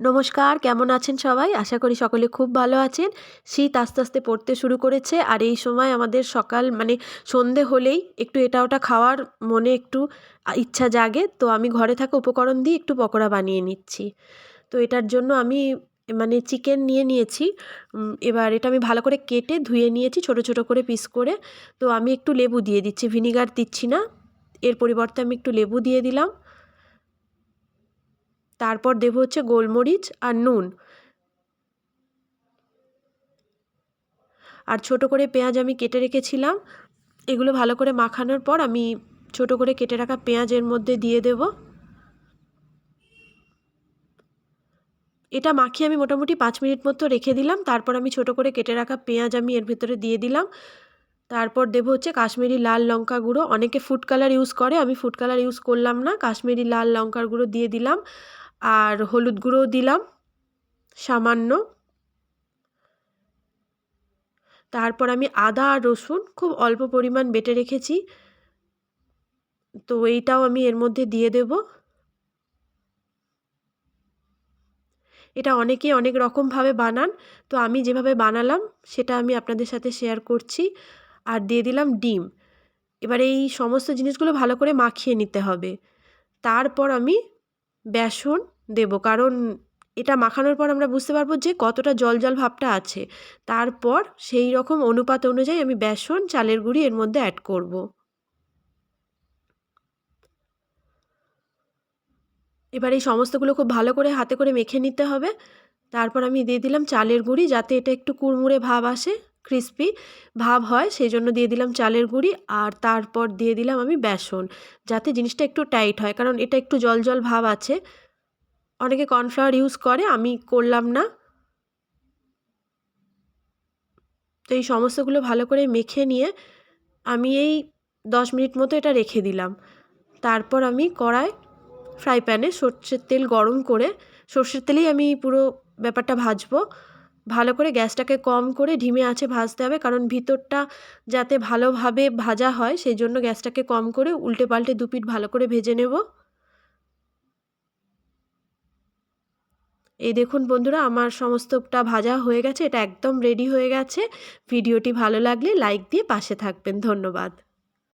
নমস্কার, কেমন আছেন সবাই? আশা করি সকলে খুব ভালো আছেন। শীত আস্তে আস্তে পড়তে শুরু করেছে, আর এই সময় আমাদের সকাল সন্ধে হলেই একটু এটা ওটা খাওয়ার মনে একটু ইচ্ছা জাগে। তো আমি ঘরে থাকা উপকরণ দিয়ে একটু পকোড়া বানিয়ে নিচ্ছি। তো এটার জন্য আমি চিকেন নিয়ে নিয়েছি। এবার এটা আমি ভালো করে কেটে ধুয়ে নিয়েছি ছোট ছোট করে পিস করে। তো আমি একটু লেবু দিয়ে দিচ্ছি, ভিনিগার দিচ্ছি না, এর পরিবর্তে আমি একটু লেবু দিয়ে দিলাম। তারপর দেবো হচ্ছে গোলমরিচ আর নুন, আর ছোট করে পেঁয়াজ আমি কেটে রেখেছিলাম। এগুলো ভালো করে মাখানোর পর আমি ছোট করে কেটে রাখা পেঁয়াজের মধ্যে দিয়ে দেব। এটা মাখিয়ে আমি মোটামুটি 5 মিনিট মতো রেখে দিলাম। তারপর আমি ছোট করে কেটে রাখা পেঁয়াজ আমি এর ভেতরে দিয়ে দিলাম। তারপর দেবো হচ্ছে কাশ্মীরি লাল লঙ্কা গুঁড়ো। অনেকে ফুড কালার ইউজ করে, আমি ফুড কালার ইউজ করলাম না, কাশ্মীরি লাল লঙ্কার গুঁড়ো দিয়ে দিলাম। আর হলুদ গুঁড়োও দিলাম সামান্য। তারপর আমি আদা আর রসুন খুব অল্প পরিমাণ বেটে রেখেছি, তো এইটাও আমি এর মধ্যে দিয়ে দেব। এটা অনেকেই অনেক রকমভাবে বানান, তো আমি যেভাবে বানালাম সেটা আমি আপনাদের সাথে শেয়ার করছি। আর দিয়ে দিলাম ডিম। এবার এই সমস্ত জিনিসগুলো ভালো করে মাখিয়ে নিতে হবে। তারপর আমি বেসন দেব, কারণ এটা মাখানোর পর আমরা বুঝতে পারবো যে কতটা জল জল ভাবটা আছে। তারপর সেই রকম অনুপাত অনুযায়ী আমি বেসন, চালের গুঁড়ি এর মধ্যে অ্যাড করব। এবার এই সমস্তগুলো খুব ভালো করে হাতে করে মেখে নিতে হবে। তারপর আমি দিয়ে দিলাম চালের গুঁড়ি, যাতে এটা একটু কুড়মুড়ে ভাব আসে, ক্রিস্পি ভাব হয়, সেই জন্য দিয়ে দিলাম চালের গুঁড়ি। আর তারপর দিয়ে দিলাম আমি বেসন, যাতে জিনিসটা একটু টাইট হয়, কারণ এটা একটু জল জল ভাব আছে। অনেকে কর্নফ্লাওয়ার ইউজ করে, আমি করলাম না। তো এই সমস্তগুলো ভালো করে মেখে নিয়ে আমি এই 10 মিনিট মতো এটা রেখে দিলাম। তারপর আমি ফ্রাই প্যানে সর্ষের তেল গরম করে, সর্ষের তেলেই আমি পুরো ব্যাপারটা ভাজবো। ভালো করে গ্যাসটাকে কম করে ধিমে আঁচে ভাজতে হবে, কারণ ভিতরটা যাতে ভালোভাবে ভাজা হয় সেই জন্য গ্যাসটাকে কম করে উল্টে পাল্টে দুপিঠ ভালো করে ভেজে নেব। এই দেখুন বন্ধুরা, আমার সমস্তটা ভাজা হয়ে গেছে, এটা একদম রেডি হয়ে গেছে। ভিডিওটি ভালো লাগলে লাইক দিয়ে পাশে থাকবেন। ধন্যবাদ।